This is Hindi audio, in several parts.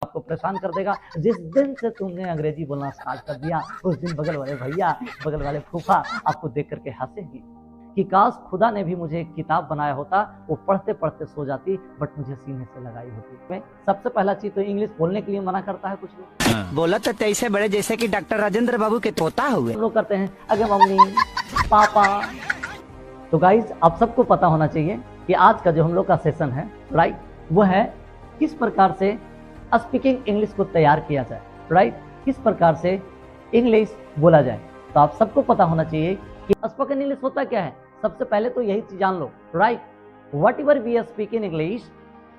आपको परेशान कर देगा। जिस दिन से तुमने अंग्रेजी बोलना स्टार्ट कर दिया उस दिन बगल वाले भैया, बगल वाले फूफा आपको देख करके हंसेंगे कि काश खुदा ने भी मुझे एक किताब बनाया होता, वो पढ़ते पढ़ते सो जाती, बट मुझे सीने से लगाई होती। मैं सबसे पहला चीज तो इंग्लिश बोलने के लिए मना करता है कुछ लोग। बोला तो तैसे बड़े जैसे कि डॉक्टर राजेंद्र बाबू के तोता हुए। हम लोग करते हैं अगे मम्मी पापा। तो गाइज आप सबको पता होना चाहिए कि आज का जो हम लोग का सेशन है, राइट, वो है किस प्रकार से स्पीकिंग इंग्लिश को तैयार किया जाए, राइट, किस प्रकार से इंग्लिश बोला जाए। तो आप सबको पता होना चाहिए कि स्पोकन इंग्लिश होता क्या है। सबसे पहले तो यही चीज जान लो, right, whatever we speak in English,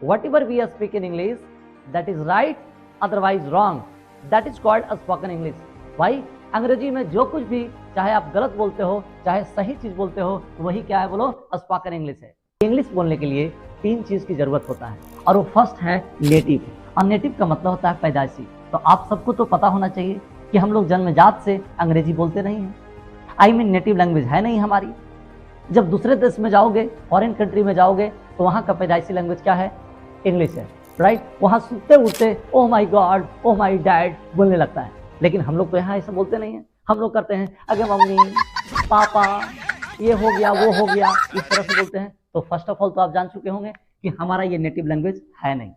whatever we speak in English that is right otherwise wrong, that is called spoken English. भाई अंग्रेजी में जो कुछ भी, चाहे आप गलत बोलते हो चाहे सही चीज बोलते हो, वही क्या है बोलो, स्पोकन इंग्लिश है। इंग्लिश बोलने के लिए तीन चीज की जरूरत होता है और वो फर्स्ट है नेटिव, और नेटिव का मतलब होता है पैदाइशी। तो आप सबको तो पता होना चाहिए कि हम लोग जन्मजात से अंग्रेजी बोलते नहीं हैं, आई मीन नेटिव लैंग्वेज है नहीं हमारी। जब दूसरे देश में जाओगे, फॉरेन कंट्री में जाओगे, तो वहाँ का पैदाइशी लैंग्वेज क्या है, इंग्लिश है, राइट। वहाँ सुनते उठते ओह माई गॉड, ओह माई डैड बोलने लगता है, लेकिन हम लोग तो यहाँ ऐसा बोलते नहीं है। हम लोग करते हैं अगे मम्मी पापा, ये हो गया वो हो गया, इस तरह से बोलते हैं। तो फर्स्ट ऑफ ऑल तो आप जान चुके होंगे कि हमारा ये नेटिव लैंग्वेज है नहीं,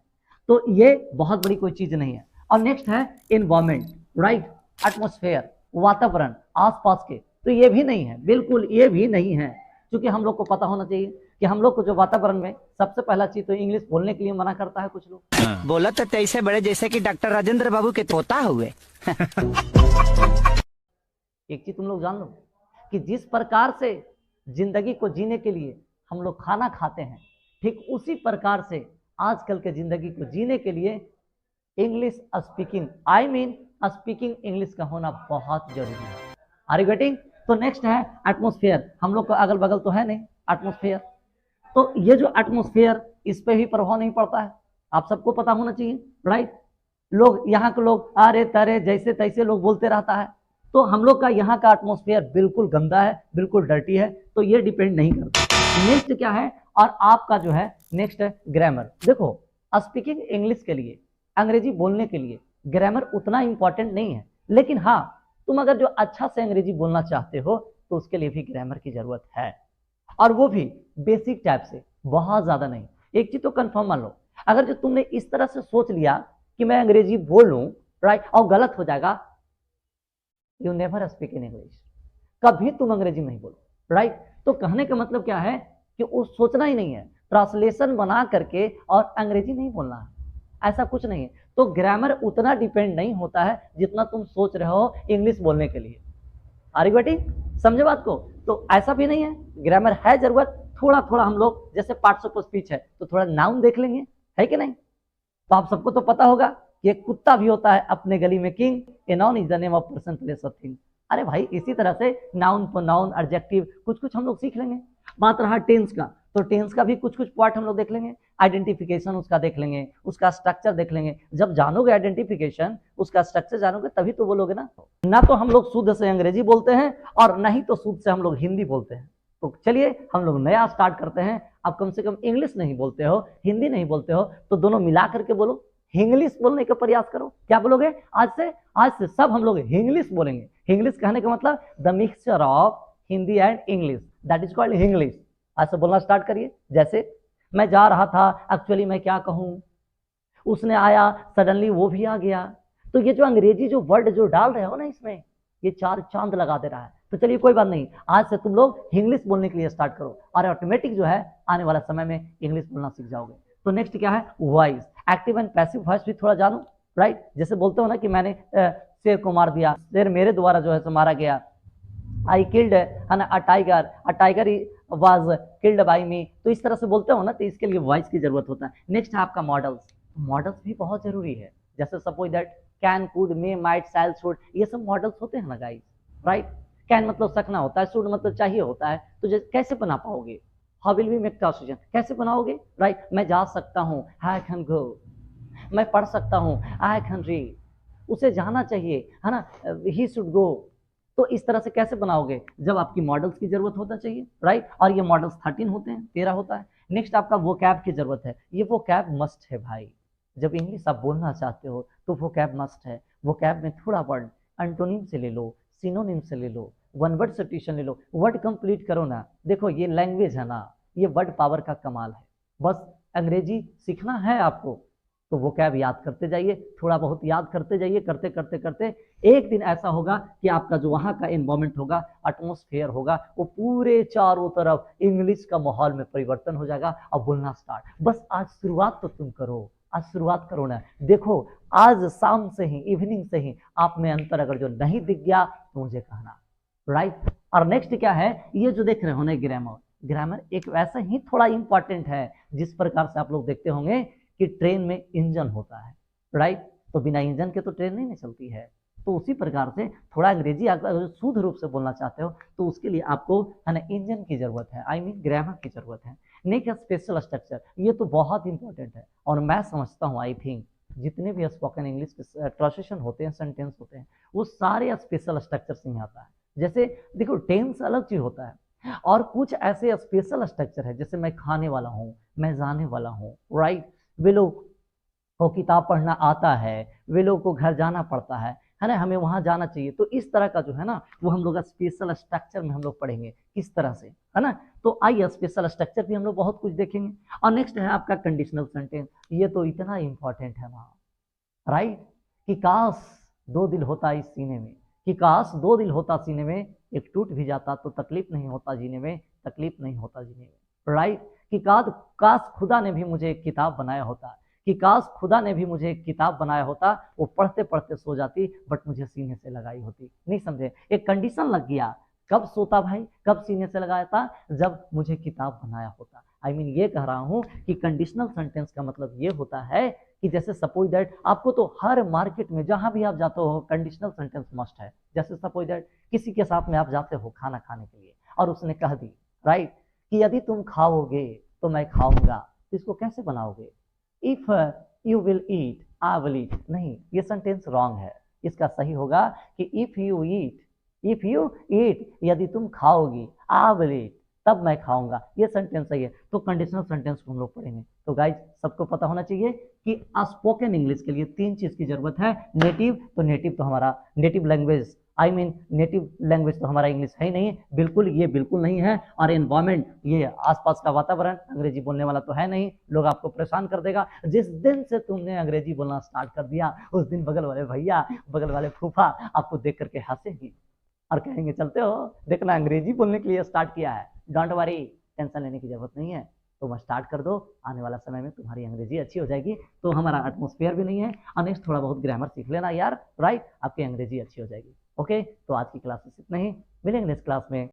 तो ये बहुत बड़ी कोई चीज नहीं है। और नेक्स्ट है एनवायरमेंट, राइट, एटमॉस्फेयर, वातावरण आसपास के, तो ये भी नहीं है, बिल्कुल ये भी नहीं है। क्योंकि हम लोग को पता होना चाहिए कि हम लोग को जो वातावरण में सबसे पहला चीज तो इंग्लिश बोलने के लिए मना करता है कुछ लोग। बोला तो तैसे बड़े जैसे कि डॉक्टर राजेंद्र बाबू के तोता हुए। एक चीज तुम लोग जान लो कि जिस प्रकार से जिंदगी को जीने के लिए हम लोग खाना खाते हैं, ठीक उसी प्रकार से आजकल के जिंदगी को जीने के लिए English speaking, I mean speaking English का होना बहुत जरूरी है। Are you getting? तो नेक्स्ट है एटमॉस्फेयर। हम लोग का अगल बगल तो है नहीं एटमॉस्फेयर, तो ये जो एटमॉस्फेयर, इस पे भी प्रभाव नहीं पड़ता है, आप सबको पता होना चाहिए, राइट। लोग यहाँ के लोग अरे तरे जैसे तैसे लोग बोलते रहता है, तो हम लोग का यहाँ का एटमॉस्फेयर बिल्कुल गंदा है, बिल्कुल डर्टी है, तो ये डिपेंड नहीं करता। नेक्स्ट क्या है, और आपका जो है नेक्स्ट है ग्रामर। देखो स्पीकिंग इंग्लिश के लिए, अंग्रेजी बोलने के लिए ग्रामर उतना इंपॉर्टेंट नहीं है, लेकिन हाँ तुम अगर जो अच्छा से अंग्रेजी बोलना चाहते हो तो उसके लिए भी ग्रामर की जरूरत है, और वो भी बेसिक टाइप से, बहुत ज्यादा नहीं। एक चीज तो कंफर्म मान लो, अगर जो तुमने इस तरह से सोच लिया कि मैं अंग्रेजी बोलूं, राइट, और गलत हो जाएगा, you never speak in English, कभी तुम अंग्रेजी नहीं बोलो, राइट। तो कहने का मतलब क्या है कि वो सोचना ही नहीं है, ट्रांसलेशन बना करके और अंग्रेजी नहीं बोलना है, ऐसा कुछ नहीं है। तो ग्रामर उतना डिपेंड नहीं होता है जितना तुम सोच रहे हो इंग्लिश बोलने के लिए। Are you getting? समझे बात को? तो ऐसा भी नहीं है, ग्रामर है जरूरत, थोड़ा थोड़ा हम लोग जैसे पार्ट्स ऑफ स्पीच है तो थोड़ा नाउन देख लेंगे, है कि नहीं। तो आप सबको तो पता होगा कि एक कुत्ता भी होता है अपने गली में king, a noun is the name of person place of thing. अरे भाई इसी तरह से नाउन प्रोनाउन एडजेक्टिव कुछ कुछ हम लोग सीख लेंगे। बात रहा टेंस का, तो टेंस का भी कुछ कुछ पार्ट हम लोग देख लेंगे, आइडेंटिफिकेशन उसका देख लेंगे, उसका स्ट्रक्चर देख लेंगे। जब जानोगे आइडेंटिफिकेशन, उसका स्ट्रक्चर जानोगे, तभी तो बोलोगे ना। ना तो हम लोग शुद्ध से अंग्रेजी बोलते हैं और ना ही तो शुद्ध से हम लोग हिंदी बोलते हैं। तो चलिए हम लोग नया स्टार्ट करते हैं। अब कम से कम इंग्लिश नहीं बोलते हो, हिंदी नहीं बोलते हो, तो दोनों मिला करके बोलो, इंग्लिश बोलने का प्रयास करो। क्या बोलोगे? आज से सब हम लोग इंग्लिश बोलेंगे। इंग्लिश कहने का मतलब the mixture of Hindi and English, that is called English. ऐसे बोलना स्टार्ट करिए। जैसे मैं जा रहा था, एक्चुअली मैं क्या कहूं, उसने आया, सडनली वो भी आ गया। तो ये जो अंग्रेजी जो वर्ड जो डाल रहे हो ना, इसमें ये चार चांद लगा दे रहा है। तो चलिए कोई बात नहीं, आज से तुम लोग इंग्लिश बोलने के लिए स्टार्ट करो और ऑटोमेटिक जो है आने वाला समय में इंग्लिश बोलना सीख जाओगे। तो नेक्स्ट क्या है, voice, active and passive voice भी थोड़ा जानो, राइट। जैसे बोलते हो ना कि मैंने शेर को मार दिया, शेर मेरे द्वारा जो है सो मारा गया। आई किल्ड है ना a tiger was killed by me. तो इस तरह से बोलते हो ना, तो इसके लिए वॉइस की जरूरत होता है। नेक्स्ट है आपका मॉडल्स। मॉडल्स भी बहुत जरूरी है। जैसे suppose that can, could, may, might, shall, should, ये सब मॉडल्स होते हैं ना गाइस, राइट। कैन मतलब सकना होता है, शुड मतलब चाहिए होता है। तो कैसे बना पाओगे, how will we make translation, कैसे बनाओगे, राइट। मैं जा सकता हूँ, आई कैन गो। मैं पढ़ सकता हूँ, आई कैन रीड। उसे जाना चाहिए, है ना, ही शुड गो। तो इस तरह से कैसे बनाओगे, जब आपकी मॉडल्स की जरूरत होता चाहिए, राइट। और ये मॉडल्स 13 होते हैं, 13 होता है। नेक्स्ट आपका वो कैब की जरूरत है। ये वो कैब मस्ट है भाई, जब इंग्लिश आप बोलना चाहते हो तो वोकैब मस्ट है। वोकैब में थोड़ा वर्ड एंटोनिम से ले लो, सिनोनिम से ले लो, वन वर्ड सब्स्टिट्यूशन ले लो, वर्ड कंप्लीट करो ना। देखो ये लैंग्वेज है ना, ये वर्ड पावर का कमाल है। बस अंग्रेजी सीखना है आपको तो वोकैब याद करते जाइए, थोड़ा बहुत याद करते जाइए, करते करते करते एक दिन ऐसा होगा कि आपका जो वहाँ का एनवायरमेंट होगा, एटमॉस्फेयर होगा, वो पूरे चारों तरफ इंग्लिश का माहौल में परिवर्तन हो जाएगा और बोलना स्टार्ट। बस आज शुरुआत तो तुम करो, आज शुरुआत करो ना। देखो आज शाम से ही, इवनिंग से ही आप में अंतर अगर जो नहीं दिख गया तो मुझे कहना, राइट। और नेक्स्ट क्या है, ये जो देख रहे हो ना ग्रामर, ग्रामर एक वैसा ही थोड़ा इंपॉर्टेंट है। जिस प्रकार से आप लोग देखते होंगे कि ट्रेन में इंजन होता है, राइट, तो बिना इंजन के तो ट्रेन नहीं चलती है। तो उसी प्रकार से थोड़ा अंग्रेजी अगर शुद्ध रूप से बोलना चाहते हो तो उसके लिए आपको है ना इंजन की जरूरत है, आई मीन ग्रामर की जरूरत है। नेक्स्ट स्पेशल स्ट्रक्चर, ये तो बहुत इंपॉर्टेंट है और मैं समझता हूँ आई थिंक जितने भी स्पोकन इंग्लिश के ट्रांसलेशन होते हैं, सेंटेंस होते हैं, वो सारे स्पेशल स्ट्रक्चर से ही आता है। जैसे देखो टेंस अलग चीज होता है और कुछ ऐसे स्पेशल स्ट्रक्चर है, जैसे मैं खाने वाला हूँ, मैं जाने वाला हूँ, राइट। वे लोग को किताब पढ़ना आता है, वे लोग को घर जाना पड़ता है ना, हमें वहां जाना चाहिए। तो इस तरह का जो है ना वो हम लोग स्पेशल स्ट्रक्चर में हम लोग पढ़ेंगे किस तरह से, है ना। तो आइए स्पेशल स्ट्रक्चर भी हम लोग बहुत कुछ देखेंगे। और नेक्स्ट है आपका कंडीशनल सेंटेंस, ये तो इतना इंपॉर्टेंट है वहाँ, राइट, कि काश दो दिल होता इस सीने में, कि काश दो दिल होता सीने में, एक टूट भी जाता तो तकलीफ नहीं होता जीने में, तकलीफ नहीं होता जीने में, राइट। कि काश खुदा ने भी मुझे एक किताब बनाया होता, कि काश खुदा ने भी मुझे एक किताब बनाया होता, वो पढ़ते पढ़ते सो जाती बट मुझे सीने से लगाई होती। नहीं समझे, एक कंडीशन लग गया, कब सोता भाई, कब सीने से लगाया था, जब मुझे किताब बनाया होता। आई मीन ये कह रहा हूं कि कंडीशनल सेंटेंस का मतलब ये होता है कि जैसे सपोज दैट आपको तो हर मार्केट में जहां भी आप जाते हो कंडीशनल सेंटेंस मस्ट है। जैसे सपोज दैट किसी के साथ में आप जाते हो खाना खाने के लिए और उसने कह दी, राइट, कि यदि तुम खाओगे तो मैं खाऊंगा, तो इसको कैसे बनाओगे, if you will eat I will eat. नहीं, ये सेंटेंस रॉन्ग है। इसका सही होगा कि इफ यू ईट, यदि तुम खाओगी, आई विल ईट, तब मैं खाऊंगा, ये सेंटेंस सही है। तो कंडीशनल सेंटेंस को हम लोग पढ़ेंगे। तो गाइज सबको पता होना चाहिए कि स्पोकन इंग्लिश के लिए तीन चीज की जरूरत है। नेटिव, तो नेटिव तो हमारा native language, I mean native language तो हमारा इंग्लिश है ही नहीं, बिल्कुल ये बिल्कुल नहीं है। और एनवायरमेंट, ये आसपास का वातावरण, अंग्रेजी बोलने वाला तो है नहीं, लोग आपको परेशान कर देगा। जिस दिन से तुमने अंग्रेजी बोलना स्टार्ट कर दिया उस दिन बगल वाले भैया, बगल वाले फूफा आपको देख करके हंसेंगे और कहेंगे चलते हो, देखना अंग्रेजी बोलने के लिए स्टार्ट किया है। डोंट वरी, टेंशन लेने की जरूरत नहीं है, तुम स्टार्ट कर दो, आने वाला समय में तुम्हारी अंग्रेजी अच्छी हो जाएगी। तो हमारा एटमॉस्फेयर भी नहीं है, और नेक्स्ट थोड़ा बहुत ग्रामर सीख लेना यार, राइट, आपकी अंग्रेजी अच्छी हो जाएगी। ओके, तो आज की क्लास में इतना ही, मिलेंगे नेक्स्ट क्लास में।